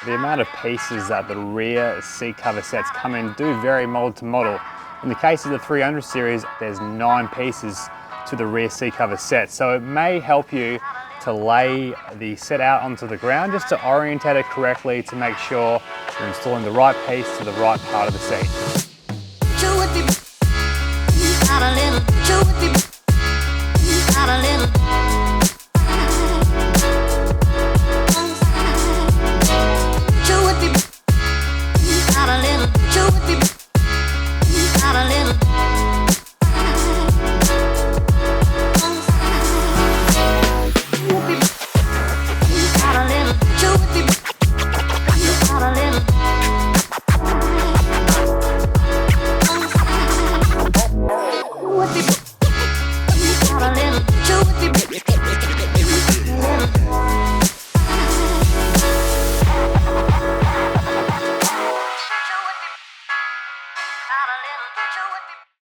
The amount of pieces that the rear seat cover sets come in do vary model to model. In the case of the 300 series, there's 9 pieces to the rear seat cover set, so it may help you to lay the set out onto the ground just to orientate it correctly to make sure you're installing the right piece to the right part of the seat. With the